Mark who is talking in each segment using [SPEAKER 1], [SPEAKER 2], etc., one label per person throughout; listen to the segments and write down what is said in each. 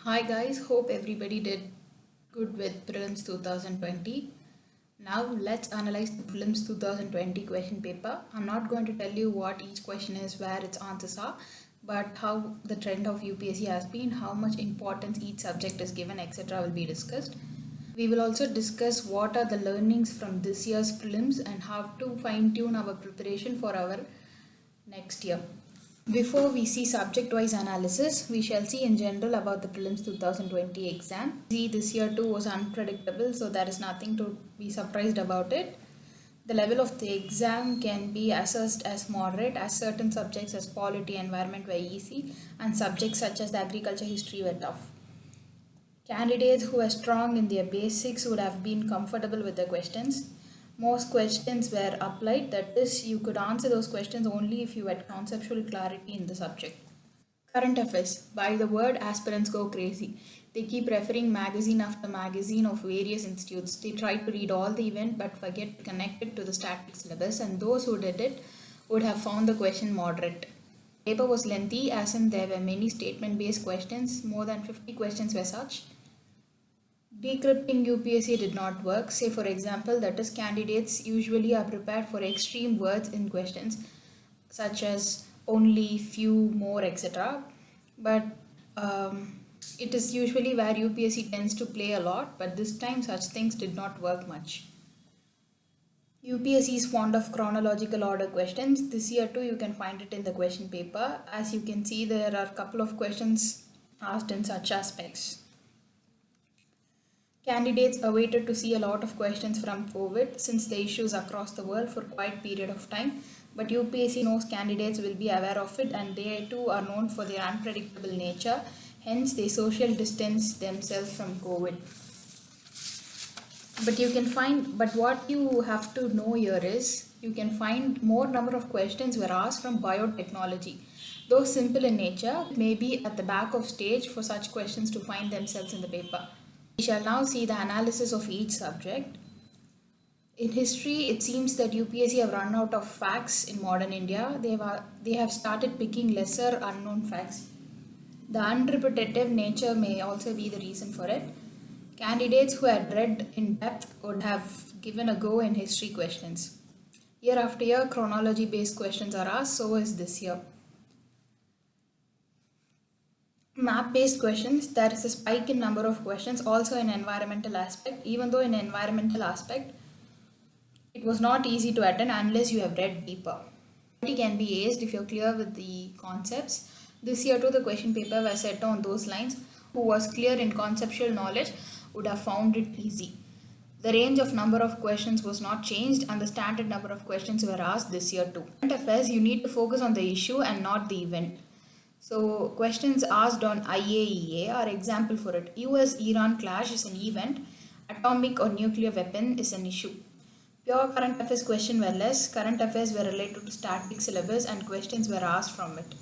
[SPEAKER 1] Hi guys, hope everybody did good with prelims 2020. Now let's analyze the prelims 2020 question paper. I'm not going to tell you what each question is, where its answers are, but how the trend of UPSC has been, how much importance each subject is given, etc. will be discussed. We will also discuss what are the learnings from this year's prelims and how to fine tune our preparation for our next year. Before we see subject-wise analysis, we shall see in general about the prelims 2020 exam. See, this year too was unpredictable, so there is nothing to be surprised about it. The level of the exam can be assessed as moderate, as certain subjects as polity, environment were easy, and subjects such as the agriculture history were tough. Candidates who were strong in their basics would have been comfortable with the questions. Most questions were applied, that is, you could answer those questions only if you had conceptual clarity in the subject. Current affairs. By the word, aspirants go crazy. They keep referring magazine after magazine of various institutes. They try to read all the event but forget to connect it to the static syllabus, and those who did it would have found the question moderate. Paper was lengthy, as in there were many statement-based questions. More than 50 questions were such. Decrypting UPSC did not work. Say for example, that is, candidates usually are prepared for extreme words in questions such as only, few, more, etc. But it is usually where UPSC tends to play a lot, but this time such things did not work much. UPSC is fond of chronological order questions. This year too you can find it in the question paper. As you can see, there are a couple of questions asked in such aspects. Candidates awaited to see a lot of questions from COVID since the issues across the world for quite period of time, but UPSC knows candidates will be aware of it and they too are known for their unpredictable nature, hence they social distance themselves from COVID. But what you have to know here is, you can find more number of questions were asked from biotechnology. Though simple in nature, it may be at the back of stage for such questions to find themselves in the paper. We shall now see the analysis of each subject. In history, it seems that UPSC have run out of facts in modern India. They have started picking lesser unknown facts. The unrepetitive nature may also be the reason for it. Candidates who had read in depth would have given a go in history questions. Year after year, chronology-based questions are asked, so is this year. Map-based questions, there is a spike in number of questions, also in environmental aspect. Even though in environmental aspect, it was not easy to attend unless you have read deeper. It can be aced if you're clear with the concepts. This year too, the question paper was set on those lines. Who was clear in conceptual knowledge would have found it easy. The range of number of questions was not changed and the standard number of questions were asked this year too. Current affairs, you need to focus on the issue and not the event. So questions asked on IAEA are example for it. US-Iran clash is an event. Atomic or nuclear weapon is an issue. Pure current affairs question were less. Current affairs were related to static syllabus and questions were asked from it.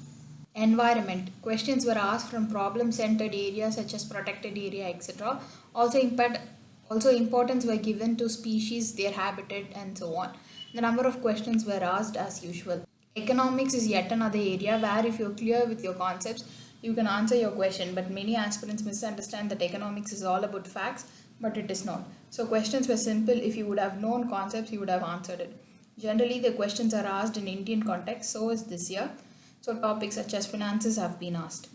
[SPEAKER 1] Environment. Questions were asked from problem-centered areas such as protected area, etc. Also importance were given to species, their habitat, and so on. The number of questions were asked as usual. Economics is yet another area where if you're clear with your concepts, you can answer your question, but many aspirants misunderstand that economics is all about facts, but it is not. So questions were simple. If you would have known concepts, you would have answered it. Generally, the questions are asked in Indian context, so is this year. So topics such as finances have been asked.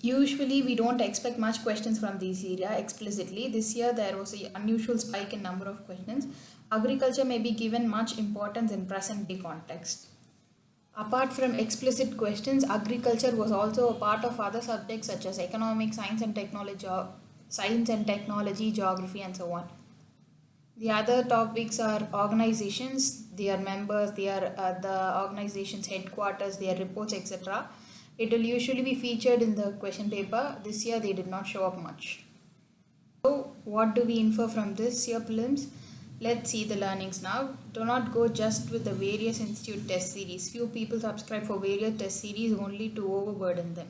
[SPEAKER 1] Usually we don't expect much questions from this area explicitly. This year there was an unusual spike in number of questions. Agriculture may be given much importance in present day context. Apart from explicit questions, agriculture was also a part of other subjects such as economics, science and technology, geography, and so on. The other topics are organizations, their members, the organization's headquarters, their reports, etc. It will usually be featured in the question paper. This year they did not show up much. So what do we infer from this year prelims? Let's see the learnings now. Do not go just with the various institute test series. Few people subscribe for various test series only to overburden them.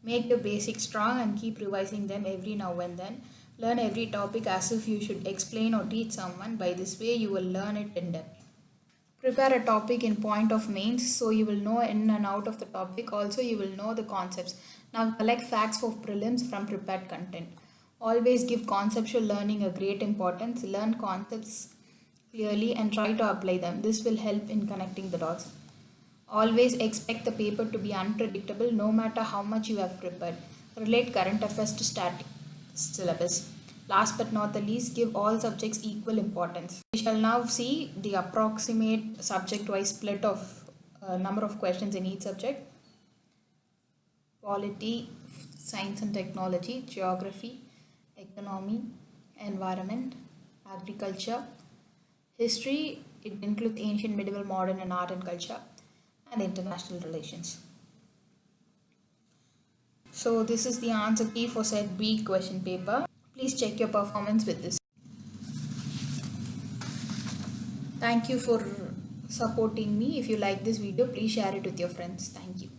[SPEAKER 1] Make the basics strong and keep revising them every now and then. Learn every topic as if you should explain or teach someone. By this way, you will learn it in depth. Prepare a topic in point of mains so you will know in and out of the topic. Also, you will know the concepts. Now collect facts for prelims from prepared content. Always give conceptual learning a great importance. Learn concepts clearly and try to apply them. This will help in connecting the dots. Always expect the paper to be unpredictable no matter how much you have prepared. Relate current affairs to static syllabus. Last but not the least, give all subjects equal importance. We shall now see the approximate subject-wise split of number of questions in each subject. Polity, science and technology, geography, economy, environment, agriculture, history, it includes ancient, medieval, modern and art and culture, and international relations. So this is the answer key for set B question paper. Please check your performance with this. Thank you for supporting me. If you like this video, please share it with your friends. Thank you.